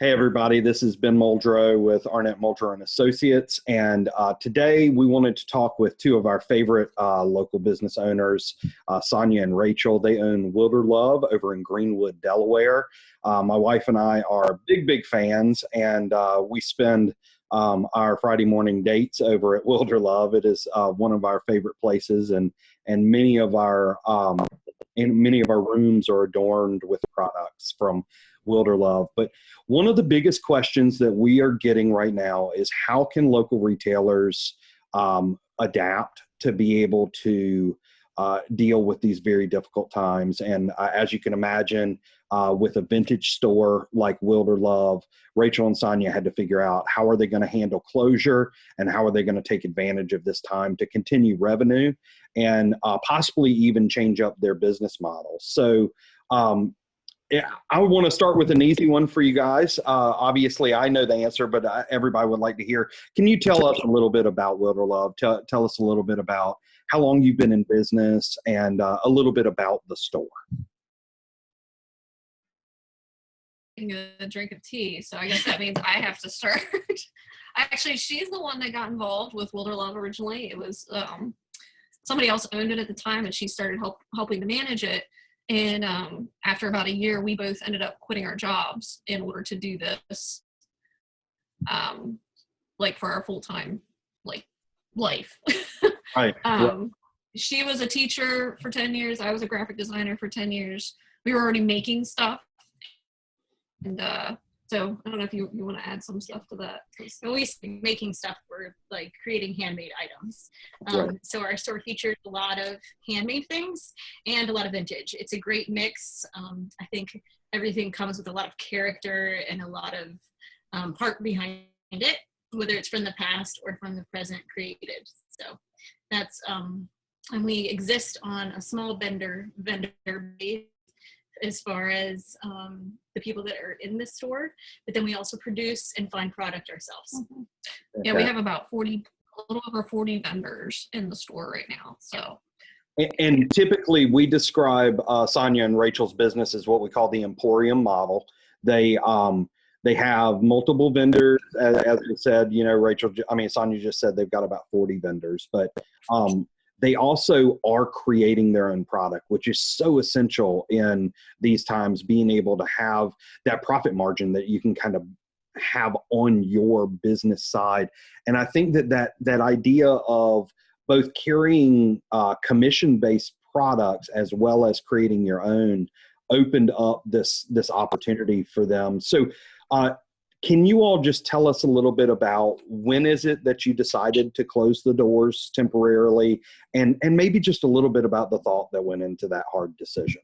Hey everybody, this is Ben Muldrow with Arnett Muldrow and Associates, and today we wanted to talk with two of our favorite local business owners, Sonya and Rachel. They own WIlderlove over in Greenwood, Delaware. My wife and I are big fans, and we spend our Friday morning dates over at WIlderlove. It is one of our favorite places, and many of our rooms are adorned with products from WIlderlove. But one of the biggest questions that we are getting right now is how can local retailers adapt to be able to deal with these very difficult times? And as you can imagine, with a vintage store like WIlderlove, Rachel and Sonya had to figure out how are they going to handle closure and how are they going to take advantage of this time to continue revenue and possibly even change up their business model. So yeah, I want to start with an easy one for you guys. Obviously, I know the answer, but everybody would like to hear. Can you tell us a little bit about WIlderlove? Tell us a little bit about how long you've been in business and a little bit about the store. A drink of tea, so I guess that means I have to start. Actually, she's the one that got involved with WIlderlove originally. It was somebody else owned it at the time, and she started helping to manage it. And after about a year, we both ended up quitting our jobs in order to do this, like for our full-time life. Right. She was a teacher for 10 years. I was a graphic designer for 10 years. We were already making stuff. And so I don't know if you want to add some stuff to that. At least making stuff, we're like creating handmade items. So our store features a lot of handmade things and a lot of vintage. It's a great mix. I think everything comes with a lot of character and a lot of heart behind it, whether it's from the past or from the present created. So that's, and we exist on a small vendor base as far as the people that are in the store, but then we also produce and find product ourselves. Mm-hmm. Yeah, we have about a little over 40 vendors in the store right now. So, and typically we describe Sonya and Rachel's business as what we call the Emporium model. They have multiple vendors, as we said. You know, Sonya just said they've got about 40 vendors, but they also are creating their own product, which is so essential in these times, being able to have that profit margin that you can kind of have on your business side. And I think that idea of both carrying commission-based products as well as creating your own opened up this opportunity for them. So can you all just tell us a little bit about when is it that you decided to close the doors temporarily, and maybe just a little bit about the thought that went into that hard decision?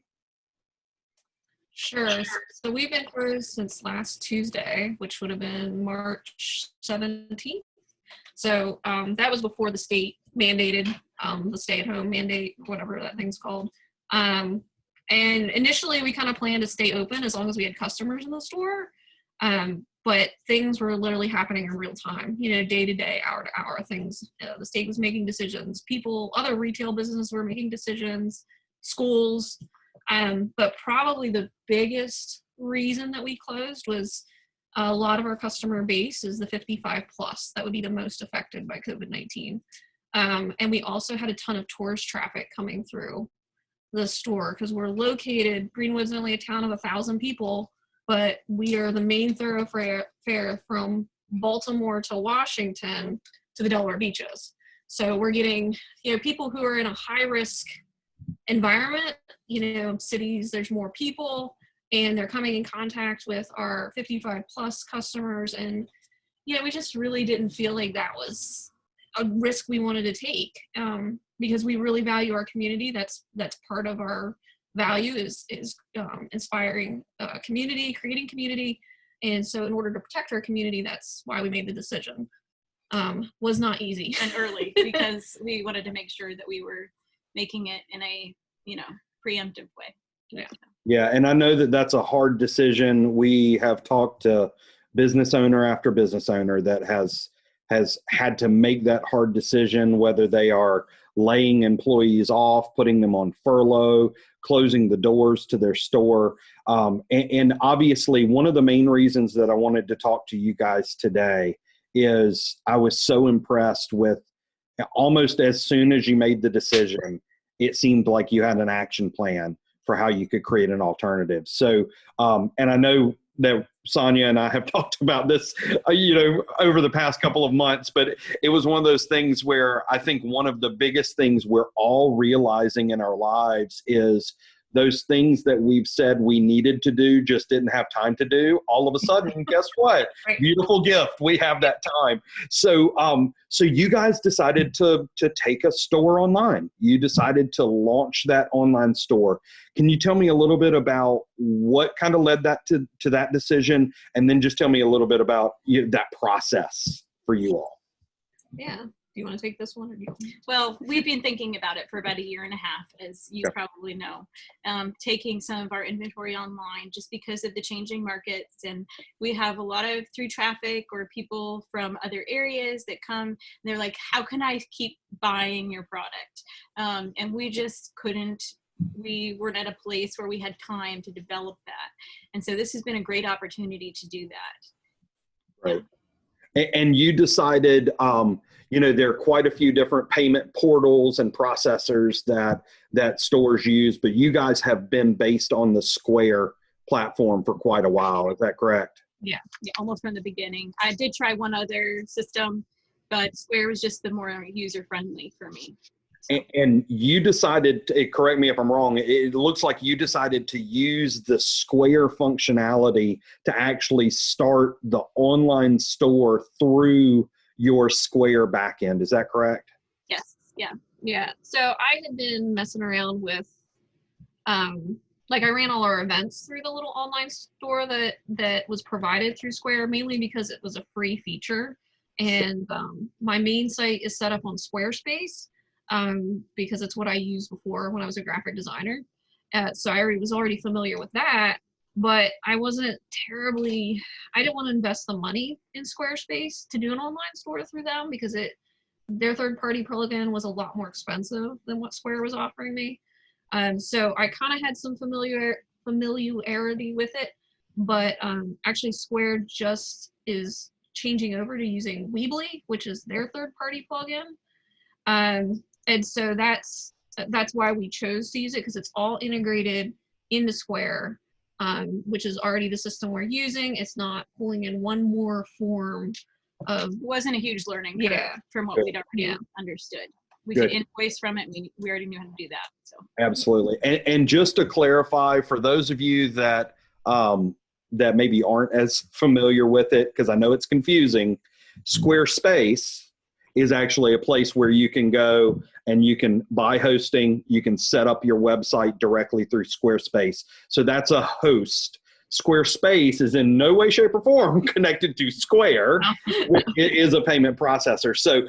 Sure. So we've been closed since last Tuesday, which would have been March 17th. So that was before the state mandated the stay-at-home mandate, whatever that thing's called. And initially we kind of planned to stay open as long as we had customers in the store. But things were literally happening in real time, day to day, hour to hour. Things, the state was making decisions. Other retail businesses were making decisions, schools. But probably the biggest reason that we closed was a lot of our customer base is the 55 plus. That would be the most affected by COVID-19. And we also had a ton of tourist traffic coming through the store because we're located, Greenwood's only a town of 1,000 people. But we are the main thoroughfare from Baltimore to Washington to the Delaware beaches. So we're getting, people who are in a high risk environment, cities, there's more people, and they're coming in contact with our 55 plus customers. And, we just really didn't feel like that was a risk we wanted to take because we really value our community. That's part of our value is inspiring community, creating community. And so in order to protect our community, that's why we made the decision. Was not easy. And early, because we wanted to make sure that we were making it in a, preemptive way. Yeah. And I know that that's a hard decision. We have talked to business owner after business owner that has had to make that hard decision, whether they are laying employees off, putting them on furlough, closing the doors to their store. And obviously, one of the main reasons that I wanted to talk to you guys today is I was so impressed with almost as soon as you made the decision, it seemed like you had an action plan for how you could create an alternative. So, and I know that Sonya and I have talked about this, over the past couple of months, but it was one of those things where I think one of the biggest things we're all realizing in our lives is those things that we've said we needed to do, just didn't have time to do. All of a sudden, guess what? Right. Beautiful gift. We have that time. So, so you guys decided to take a store online. You decided to launch that online store. Can you tell me a little bit about what kind of led that to that decision? And then just tell me a little bit about that process for you all. Yeah. Do you want to take this one? Or do you? Well, we've been thinking about it for about 1.5 years, as you probably know, taking some of our inventory online just because of the changing markets. And we have a lot of through traffic or people from other areas that come and they're like, how can I keep buying your product? And we just couldn't. We weren't at a place where we had time to develop that. And so this has been a great opportunity to do that. Right. Yeah. And you decided, there are quite a few different payment portals and processors that stores use, but you guys have been based on the Square platform for quite a while. Is that correct? Yeah, almost from the beginning. I did try one other system, but Square was just the more user-friendly for me. And you decided, correct me if I'm wrong, it looks like you decided to use the Square functionality to actually start the online store through your Square backend. Is that correct? Yes. Yeah. Yeah. So I had been messing around with, I ran all our events through the little online store that was provided through Square, mainly because it was a free feature. And my main site is set up on Squarespace. Because it's what I used before when I was a graphic designer. So I was already familiar with that, but I didn't want to invest the money in Squarespace to do an online store through them because their third-party plugin was a lot more expensive than what Square was offering me. So I kind of had some familiarity with it, but actually Square just is changing over to using Weebly, which is their third-party plugin. And so that's why we chose to use it, because it's all integrated into Square, which is already the system we're using. It's not pulling in one more form of. It wasn't a huge learning curve from what we'd already understood. We could invoice from it. We already knew how to do that. So absolutely. And just to clarify, for those of you that that maybe aren't as familiar with it, because I know it's confusing, Squarespace is actually a place where you can go and you can buy hosting. You can set up your website directly through Squarespace. So that's a host. Squarespace is in no way, shape, or form connected to Square, which is a payment processor. So,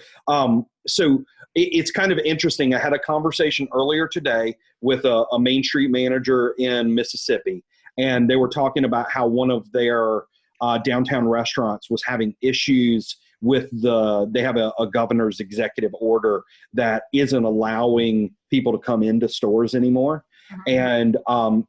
it's kind of interesting. I had a conversation earlier today with a Main Street manager in Mississippi, and they were talking about how one of their downtown restaurants was having issues with they have a governor's executive order that isn't allowing people to come into stores anymore. And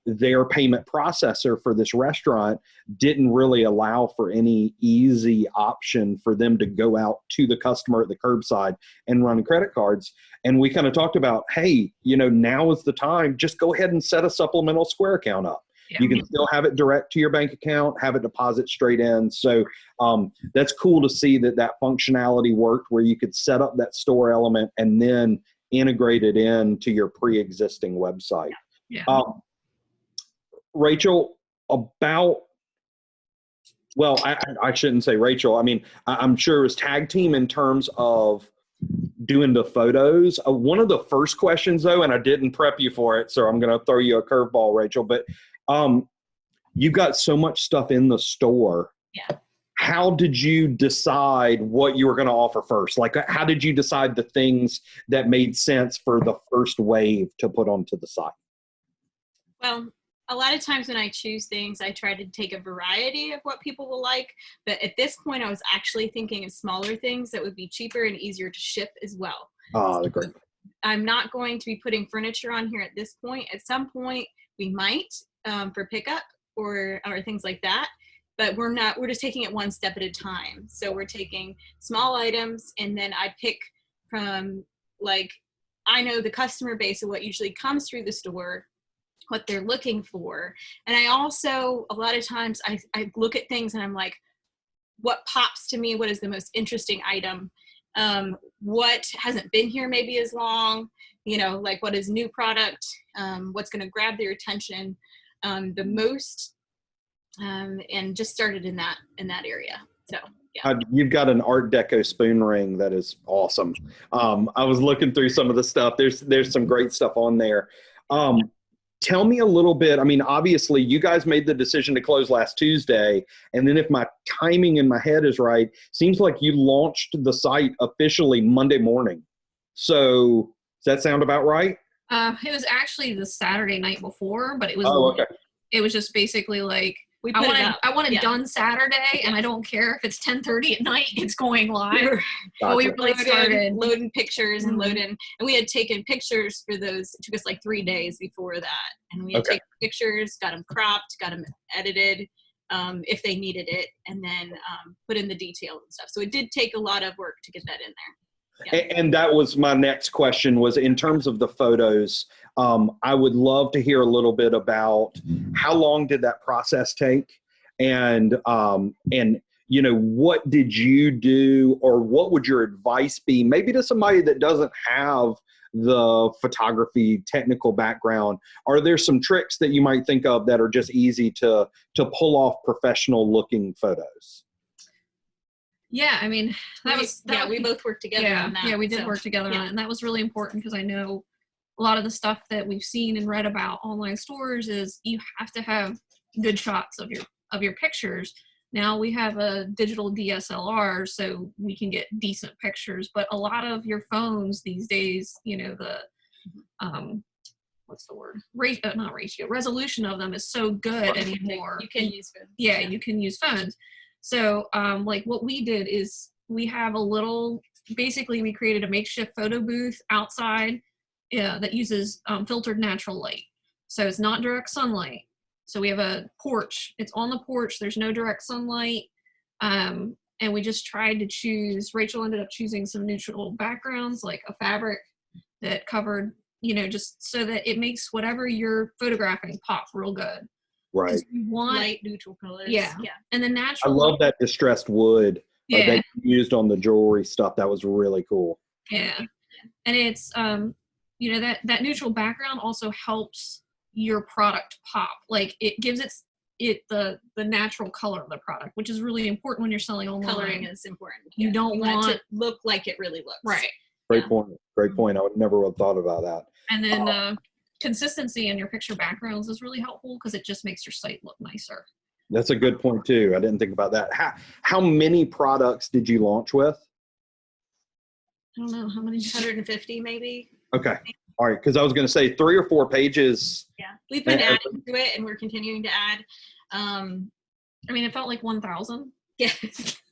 their payment processor for this restaurant didn't really allow for any easy option for them to go out to the customer at the curbside and run credit cards. And we kind of talked about, hey, now is the time, just go ahead and set a supplemental Square account up. You can still have it direct to your bank account, have it deposit straight in. So that's cool to see that functionality worked, where you could set up that store element and then integrate it into your pre-existing website. Yeah. Rachel, I shouldn't say Rachel. I mean, I'm sure it was tag team in terms of doing the photos. One of the first questions, though, and I didn't prep you for it, so I'm going to throw you a curveball, Rachel, but you've got so much stuff in the store. Yeah. How did you decide what you were going to offer first? Like, how did you decide the things that made sense for the first wave to put onto the site? Well, a lot of times when I choose things, I try to take a variety of what people will like. But at this point, I was actually thinking of smaller things that would be cheaper and easier to ship as well. Oh, great. I'm not going to be putting furniture on here at this point. At some point we might, for pickup or things like that, but we're just taking it one step at a time. So we're taking small items, and then I pick from, like, I know the customer base of what usually comes through the store, what they're looking for. And I also, a lot of times I look at things and I'm like, what pops to me? What is the most interesting item? What hasn't been here maybe as long? You know, like, what is new product? What's going to grab their attention the most? And just started in that area. So yeah. You've got an Art Deco spoon ring that is awesome. I was looking through some of the stuff. There's some great stuff on there. Tell me a little bit. I mean, obviously, you guys made the decision to close last Tuesday, and then if my timing in my head is right, seems like you launched the site officially Monday morning. So does that sound about right? It was actually the Saturday night before, but it was okay. It was just basically like, I want it done Saturday, and I don't care if it's 10:30 at night, it's going live. But we really started loading pictures and and we had taken pictures for those. It took us like 3 days before that, and we had taken pictures, got them cropped, got them edited if they needed it, and then put in the details and stuff. So it did take a lot of work to get that in there. Yeah. And that was my next question, was in terms of the photos. I would love to hear a little bit about how long did that process take, and you know, what did you do, or what would your advice be, maybe to somebody that doesn't have the photography technical background? Are there some tricks that you might think of that are just easy to pull off professional looking photos? Yeah, I mean, we both worked together on that. Yeah, we did work together on it, and that was really important because I know a lot of the stuff that we've seen and read about online stores is you have to have good shots of your pictures. Now we have a digital DSLR, so we can get decent pictures, but a lot of your phones these days, you know, the what's the word? Not ratio. Resolution of them is so good anymore. You can use phones. Yeah, you can use phones. So, like, what we did is we have basically we created a makeshift photo booth outside that uses filtered natural light. So it's not direct sunlight. So we have a porch. It's on the porch. There's no direct sunlight. And we just tried to choose, Rachel ended up choosing some neutral backgrounds, like a fabric that covered, you know, just so that it makes whatever you're photographing pop real good. Right. We want light neutral colors. Yeah. And the I natural. love that distressed wood Yeah. that you used on the jewelry stuff. That was really cool. Yeah. And it's, you know, that neutral background also helps your product pop. Like, it gives it the natural color of the product, which is really important when you're selling online. Coloring is important. You don't want it to look like it really looks. Right. Great point. Great point. I would never have thought about that. And then consistency in your picture backgrounds is really helpful because it just makes your site look nicer. That's a good point too. I didn't think about that. How many products did you launch with? I don't know how many. 150 maybe. Okay. All right. Because I was going to say 3 or 4 pages. Yeah, we've been adding to it, and we're continuing to add. I mean, it felt like 1,000. Yeah.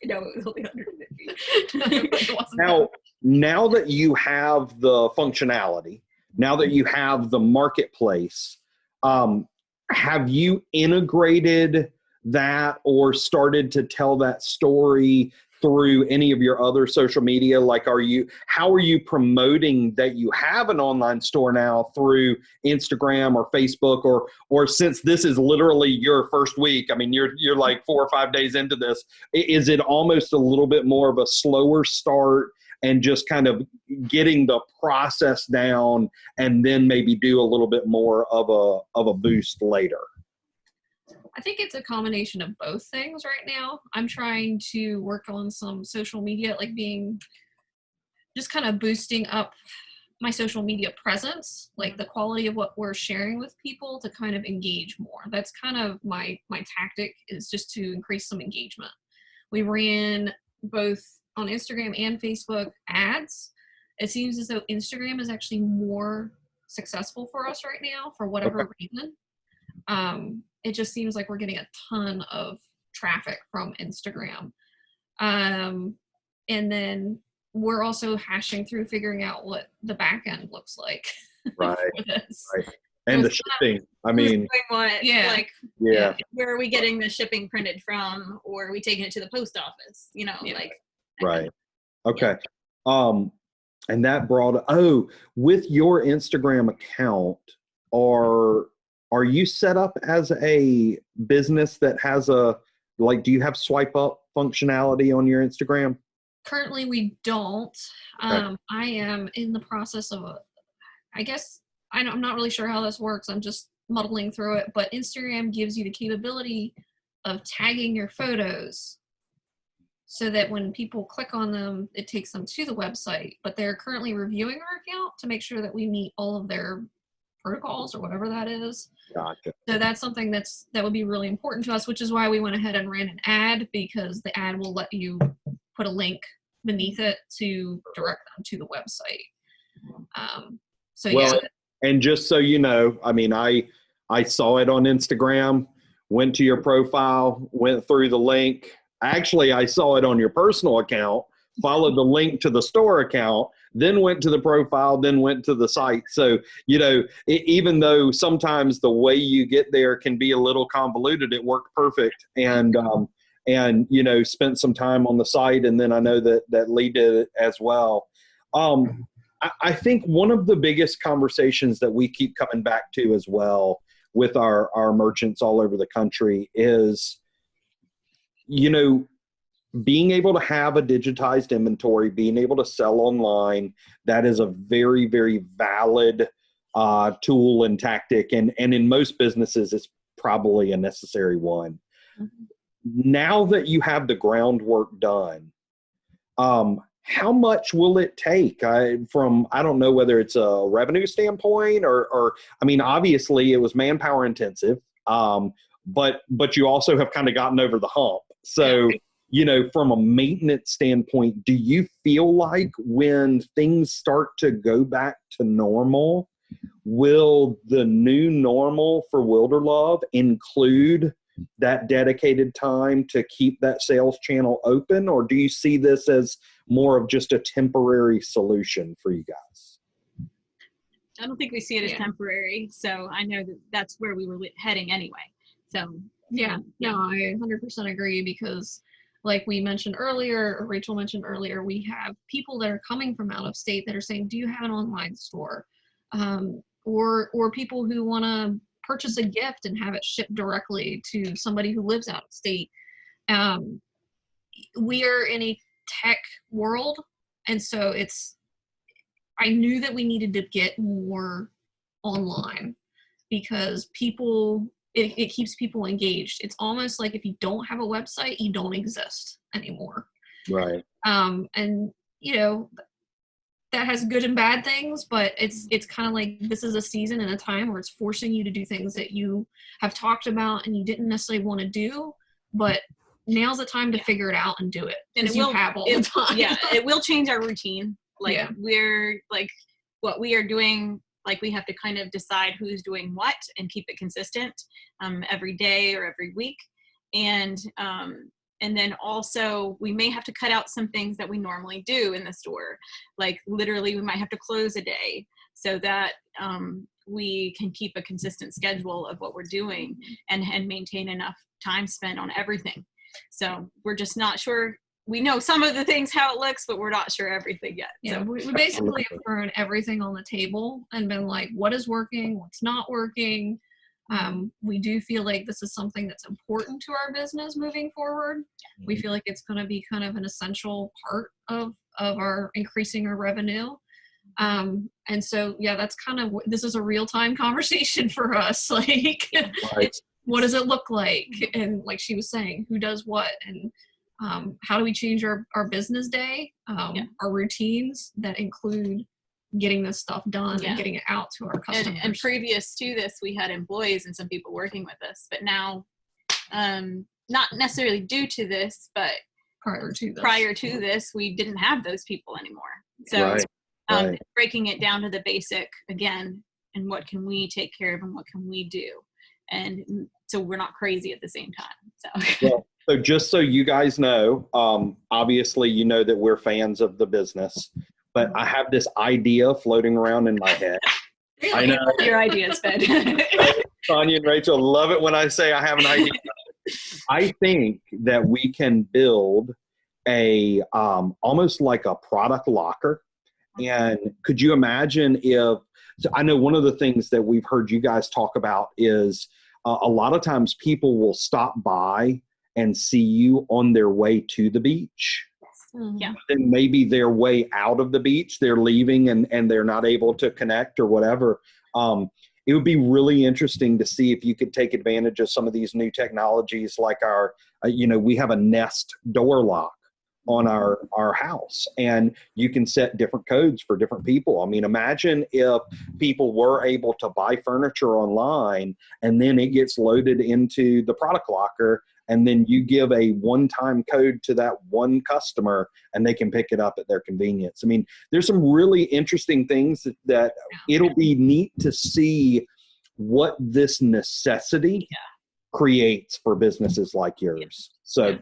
No, it was only 150. Now that you have the functionality, now that you have the marketplace, have you integrated that or started to tell that story through any of your other social media? Like, how are you promoting that you have an online store now through Instagram or Facebook, or since this is literally your first week, I mean, you're like 4 or 5 days into this, is it almost a little bit more of a slower start and just kind of getting the process down and then maybe do a little bit more of a boost later? I think it's a combination of both things right now. I'm trying to work on some social media, like just kind of boosting up my social media presence, like the quality of what we're sharing with people to kind of engage more. That's kind of my tactic, is just to increase some engagement. We ran both on Instagram and Facebook ads. It seems as though Instagram is actually more successful for us right now for whatever reason. It just seems like we're getting a ton of traffic from Instagram. And then we're also hashing through figuring out what the back end looks like. Right. For this. Right. And the shipping. I mean, what, Yeah. like, yeah. where are we getting the shipping printed from, or are we taking it to the post office? You know, Yeah. like. Right. Okay. And that brought, with your Instagram account, are you set up as a business that has do you have swipe up functionality on your Instagram? Currently, we don't. Okay. I am in the process of, I guess, I'm not really sure how this works. I'm just muddling through it. But Instagram gives you the capability of tagging your photos so that when people click on them, it takes them to the website. But they're currently reviewing our account to make sure that we meet all of their protocols or whatever that is. Gotcha. So that's something that would be really important to us, which is why we went ahead and ran an ad, because the ad will let you put a link beneath it to direct them to the website. And just so you know, I mean, I saw it on Instagram, went to your profile, went through the link. Actually, I saw it on your personal account, followed the link to the store account, then went to the profile, then went to the site. So, even though sometimes the way you get there can be a little convoluted, it worked perfect. And spent some time on the site. And then I know that Lee did it as well. I think one of the biggest conversations that we keep coming back to as well with our merchants all over the country is, being able to have a digitized inventory, being able to sell online, that is a very, very valid tool and tactic. And in most businesses, it's probably a necessary one. Mm-hmm. Now that you have the groundwork done, how much will it take I don't know whether it's a revenue standpoint or I mean, obviously it was manpower intensive, but you also have kind of gotten over the hump. So, from a maintenance standpoint, do you feel like when things start to go back to normal, will the new normal for WIlderlove include that dedicated time to keep that sales channel open, or do you see this as more of just a temporary solution for you guys? I don't think we see it as temporary. So I know that's where we were heading anyway. So no, I 100% agree, because like we mentioned earlier, or Rachel mentioned earlier, we have people that are coming from out of state that are saying, do you have an online store? Or people who want to purchase a gift and have it shipped directly to somebody who lives out of state. We are in a tech world, and so I knew that we needed to get more online, because it keeps people engaged. It's almost like if you don't have a website, you don't exist anymore. Right. And that has good and bad things, but it's kind of like this is a season and a time where it's forcing you to do things that you have talked about and you didn't necessarily want to do, but now's the time to figure it out and do it. And it will have all the time. Yeah, it will change our routine. We're like what we are doing. Like we have to kind of decide who's doing what and keep it consistent every day or every week. And then also we may have to cut out some things that we normally do in the store. Like literally we might have to close a day so that we can keep a consistent schedule of what we're doing and maintain enough time spent on everything. So we're just not sure. We know some of the things, how it looks, but we're not sure everything yet. Yeah, so. we basically have thrown everything on the table and been like, what is working, what's not working. We do feel like this is something that's important to our business moving forward. We feel like it's going to be kind of an essential part of our increasing our revenue. And so, that's kind of, this is a real-time conversation for us. Like, what does it look like? And like she was saying, who does what? And how do we change our business day, our routines that include getting this stuff done and getting it out to our customers. And previous to this, we had employees and some people working with us, but now, not necessarily due to this, but prior to this, we didn't have those people anymore. So breaking it down to the basic again, and what can we take care of and what can we do? And so we're not crazy at the same time. So. So just so you guys know, obviously you know that we're fans of the business, but I have this idea floating around in my head. I know your ideas, Ben. Sonya and Rachel love it when I say I have an idea. I think that we can build a almost like a product locker. And could you imagine if, so I know one of the things that we've heard you guys talk about is a lot of times people will stop by and see you on their way to the beach. Yeah. Then maybe their way out of the beach, they're leaving and they're not able to connect or whatever. It would be really interesting to see if you could take advantage of some of these new technologies like our, we have a Nest door lock on our house, and you can set different codes for different people. I mean, imagine if people were able to buy furniture online and then it gets loaded into the product locker, and then you give a one-time code to that one customer and they can pick it up at their convenience. I mean, there's some really interesting things that it'll be neat to see what this necessity creates for businesses like yours. So,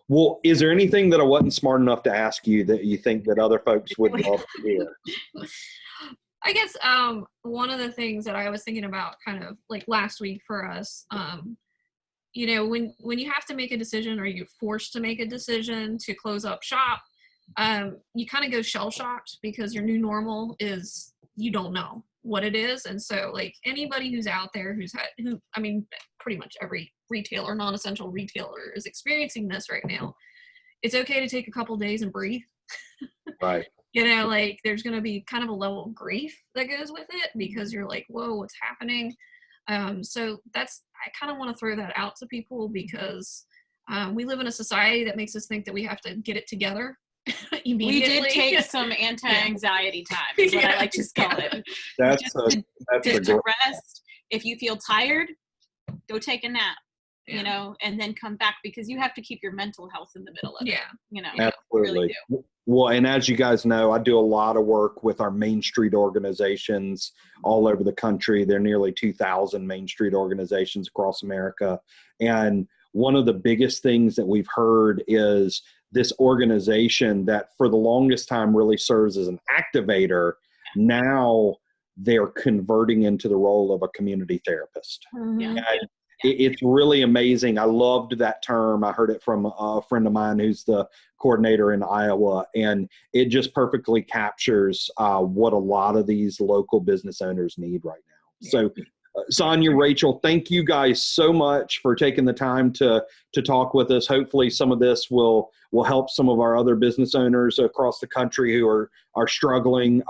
well, is there anything that I wasn't smart enough to ask you that you think that other folks would love to hear? I guess one of the things that I was thinking about kind of like last week for us, when you have to make a decision or you're forced to make a decision to close up shop, you kind of go shell shocked because your new normal is you don't know what it is. And so like anybody who's out there pretty much every retailer, non-essential retailer is experiencing this right now. It's okay to take a couple days and breathe. Right. Like there's going to be kind of a level of grief that goes with it because you're like, whoa, what's happening? So I kind of want to throw that out to people because we live in a society that makes us think that we have to get it together immediately. We did take some anti-anxiety time, is what I like to call it. That's to rest. If you feel tired, go take a nap, and then come back because you have to keep your mental health in the middle of it. Absolutely. Really do. Well, and as you guys know, I do a lot of work with our Main Street organizations all over the country. There are nearly 2,000 Main Street organizations across America. And one of the biggest things that we've heard is this organization that for the longest time really serves as an activator. Now they're converting into the role of a community therapist. Mm-hmm. It's really amazing. I loved that term. I heard it from a friend of mine who's the coordinator in Iowa, and it just perfectly captures what a lot of these local business owners need right now. So Sonya, Rachel, thank you guys so much for taking the time to talk with us. Hopefully some of this will help some of our other business owners across the country who are struggling.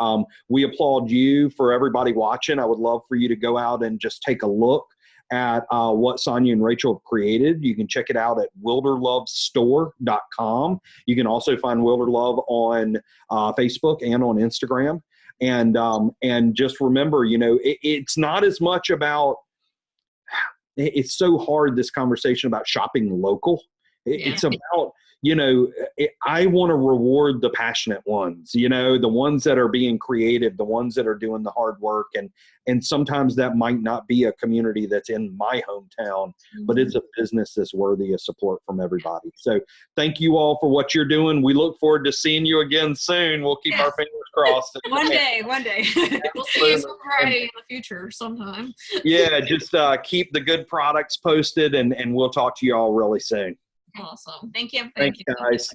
We applaud you. For everybody watching, I would love for you to go out and just take a look at what Sonya and Rachel have created. You can check it out at WIlderloveStore.com. You can also find WIlderlove on Facebook and on Instagram. And just remember, it's not as much about, it's so hard, this conversation about shopping local. It's about, I want to reward the passionate ones, the ones that are being creative, the ones that are doing the hard work. And sometimes that might not be a community that's in my hometown, but it's a business that's worthy of support from everybody. So thank you all for what you're doing. We look forward to seeing you again soon. We'll keep our fingers crossed. One day. We'll see you some Friday in the future sometime. Just keep the good products posted, and we'll talk to you all really soon. Awesome. Thank you. Thank you, guys.